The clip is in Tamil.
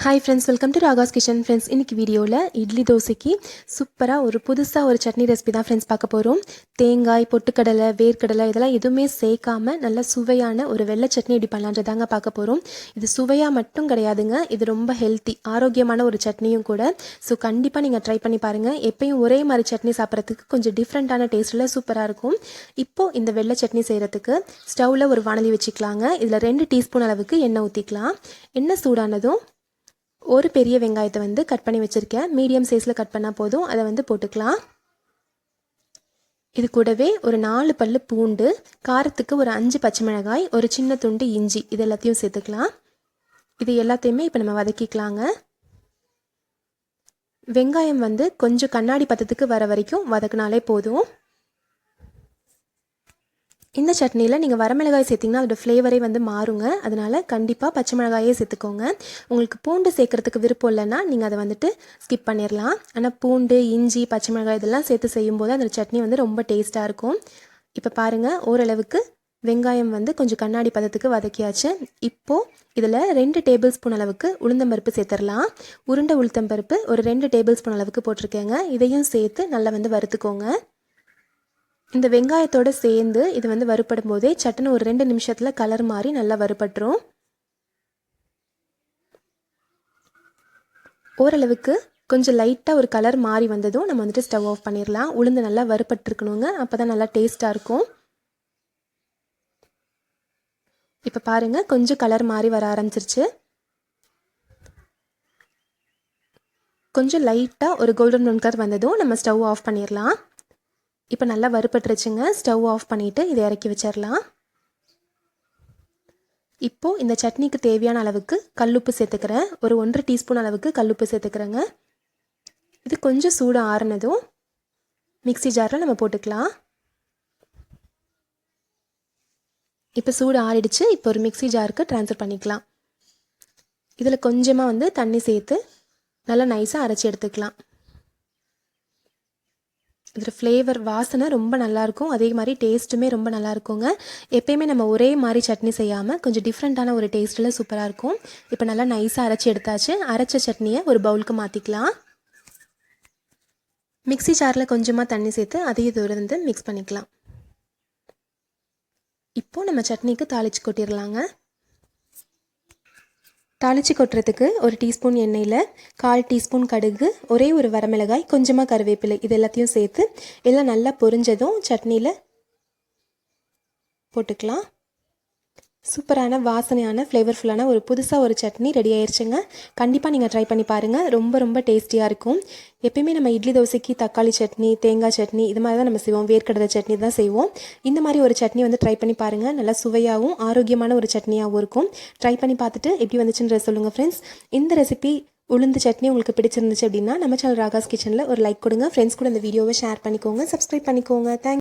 Hi friends, welcome to Raga's Kitchen. Friends, இன்னைக்கு வீடியோவில் இட்லி தோசைக்கு சூப்பராக ஒரு புதுசாக ஒரு சட்னி ரெசிபி தான் ஃப்ரெண்ட்ஸ் பார்க்க போகிறோம். தேங்காய், பொட்டுக்கடலை, வேர்க்கடலை இதெல்லாம் எதுவுமே சேர்க்காமல் நல்ல சுவையான ஒரு வெள்ளை சட்னி எப்படி பண்ணலான்றதாங்க பார்க்க போகிறோம். இது சுவையாக மட்டும் கிடையாதுங்க, இது ரொம்ப ஹெல்த்தி ஆரோக்கியமான ஒரு சட்னியும் கூட. ஸோ கண்டிப்பாக நீங்கள் ட்ரை பண்ணி பாருங்கள். எப்பயும் ஒரே மாதிரி சட்னி சாப்பிட்றதுக்கு கொஞ்சம் டிஃப்ரெண்ட்டான டேஸ்ட்டில் சூப்பராக இருக்கும். இப்போது இந்த வெள்ளை சட்னி செய்கிறதுக்கு ஸ்டவ்வில் ஒரு வாணலி வச்சுக்கலாங்க. இதில் 2 டீஸ்பூன் அளவுக்கு எண்ணெய் ஊற்றிக்கலாம். எண்ணெய் சூடானதும் ஒரு பெரிய வெங்காயத்தை கட் பண்ணி வச்சுருக்கேன். மீடியம் சைஸில் கட் பண்ணால் போதும். அதை போட்டுக்கலாம். இது கூடவே ஒரு 4 பல்லு பூண்டு, காரத்துக்கு ஒரு 5 பச்சை மிளகாய், ஒரு சின்ன துண்டு இஞ்சி இது எல்லாத்தையும் சேர்த்துக்கலாம். இது எல்லாத்தையுமே இப்போ நம்ம வதக்கிக்கலாங்க. வெங்காயம் கொஞ்சம் கண்ணாடி பதத்துக்கு வர வரைக்கும் வதக்கினாலே போதும். இந்த சட்னியில் நீங்கள் வரமிளகாய் சேர்த்திங்கன்னா அதோட ஃப்ளேவரே மாறுங்க. அதனால் கண்டிப்பாக பச்சை மிளகாயே சேர்த்துக்கோங்க. உங்களுக்கு பூண்டு சேர்க்குறதுக்கு விருப்பம் இல்லைன்னா நீங்கள் அதை ஸ்கிப் பண்ணிடலாம். ஆனால் பூண்டு, இஞ்சி, பச்சை மிளகாய் இதெல்லாம் சேர்த்து செய்யும்போது அந்த சட்னி ரொம்ப டேஸ்ட்டாக இருக்கும். இப்போ பாருங்கள், ஓரளவுக்கு வெங்காயம் கொஞ்சம் கண்ணாடி பதத்துக்கு வதக்கியாச்சு. இப்போது இதில் 2 டேபிள் ஸ்பூன் அளவுக்கு உளுந்தம்பருப்பு சேர்த்துடலாம். உருண்டை உளுத்தம்பருப்பு ஒரு 2 டேபிள் ஸ்பூன் அளவுக்கு போட்டிருக்கேங்க. இதையும் சேர்த்து நல்லா வறுத்துக்கோங்க. இந்த வெங்காயத்தோடு சேர்ந்து இது வறுப்படும் போதே சட்டுன்னு ஒரு 2 நிமிஷத்தில் கலர் மாறி நல்லா வறுப்பட்டுரும். ஓரளவுக்கு கொஞ்சம் லைட்டாக ஒரு கலர் மாறி வந்ததும் நம்ம ஸ்டவ் ஆஃப் பண்ணிடலாம். உளுந்து நல்லா வறுப்பட்டுருக்கணுங்க, அப்போ தான் நல்லா டேஸ்ட்டாக இருக்கும். இப்போ பாருங்கள், கொஞ்சம் கலர் மாறி வர ஆரம்பிச்சிருச்சு. கொஞ்சம் லைட்டாக ஒரு கோல்டன் ப்ரௌன் கலர் வந்ததும் நம்ம ஸ்டவ் ஆஃப் பண்ணிடலாம். இப்போ நல்லா வறுப்பட்டுருச்சுங்க. ஸ்டவ் ஆஃப் பண்ணிவிட்டு இதை இறக்கி வச்சிடலாம். இப்போது இந்த சட்னிக்கு தேவையான அளவுக்கு கல்லுப்பு சேர்த்துக்கிறேன். ஒரு 1 டீஸ்பூன் அளவுக்கு கல்லுப்பு சேர்த்துக்கிறேங்க. இது கொஞ்சம் சூடு ஆறுனதும் மிக்ஸி ஜாரில் நம்ம போட்டுக்கலாம். இப்போ சூடு ஆறிடுச்சு. இப்போ ஒரு மிக்ஸி ஜாருக்கு ட்ரான்ஸ்ஃபர் பண்ணிக்கலாம். இதில் கொஞ்சமாக தண்ணி சேர்த்து நல்லா நைஸாக அரைச்சி எடுத்துக்கலாம். இதில் ஃப்ளேவர் வாசனை ரொம்ப நல்லாயிருக்கும். அதே மாதிரி டேஸ்ட்டுமே ரொம்ப நல்லா இருக்குங்க. எப்பயுமே நம்ம ஒரே மாதிரி சட்னி செய்யாமல் கொஞ்சம் டிஃப்ரெண்ட்டான ஒரு டேஸ்ட்டில் சூப்பராக இருக்கும். இப்போ நல்லா நைஸாக அரைச்சி எடுத்தாச்சு. அரைச்ச சட்னியை ஒரு பவுலுக்கு மாற்றிக்கலாம். மிக்ஸி ஜாரில் கொஞ்சமாக தண்ணி சேர்த்து அதையும் இதோட மிக்ஸ் பண்ணிக்கலாம். இப்போது நம்ம சட்னிக்கு தாளித்து கொட்டிடலாங்க. தாளித்து கொட்டுறதுக்கு ஒரு டீஸ்பூன் எண்ணெயில் 1/4 டீஸ்பூன் கடுகு, ஒரே ஒரு வரமிளகாய், கொஞ்சமாக கருவேப்பிலை இது எல்லாத்தையும் சேர்த்து எல்லாம் நல்லா பொரிஞ்சதும் சட்னியில் போட்டுக்கலாம். சூப்பரான வாசனையான ஃப்ளேவர்ஃபுல்லான ஒரு புதுசாக ஒரு சட்னி ரெடி ஆயிடுச்சுங்க. கண்டிப்பாக நீங்கள் ட்ரை பண்ணி பாருங்கள். ரொம்ப ரொம்ப டேஸ்டியாக இருக்கும். எப்பயுமே நம்ம இட்லி தோசைக்கு தக்காளி சட்னி, தேங்காய் சட்னி இது மாதிரி தான் நம்ம செய்வோம். வேர்க்கடலை சட்னி தான் செய்வோம். இந்த மாதிரி ஒரு சட்னி ட்ரை பண்ணி பாருங்கள். நல்லா சுவையாகவும் ஆரோக்கியமான ஒரு சட்னியாகவும் இருக்கும். ட்ரை பண்ணி பார்த்துட்டு எப்படி வந்துச்சுன்ற சொல்லுங்கள் ஃப்ரெண்ட்ஸ். இந்த ரெசிபி உளுந்து சட்னி உங்களுக்கு பிடிச்சிருந்துச்சு அப்படின்னா நம்ம சேனல் ராகாஸ் கிச்சனில் ஒரு லைக் கொடுங்க. ஃப்ரெண்ட்ஸ் கூட இந்த வீடியோவை ஷேர் பண்ணிக்கோங்க, சப்ஸ்கிரைப் பண்ணிக்கோங்க. தேங்க்ஸ்.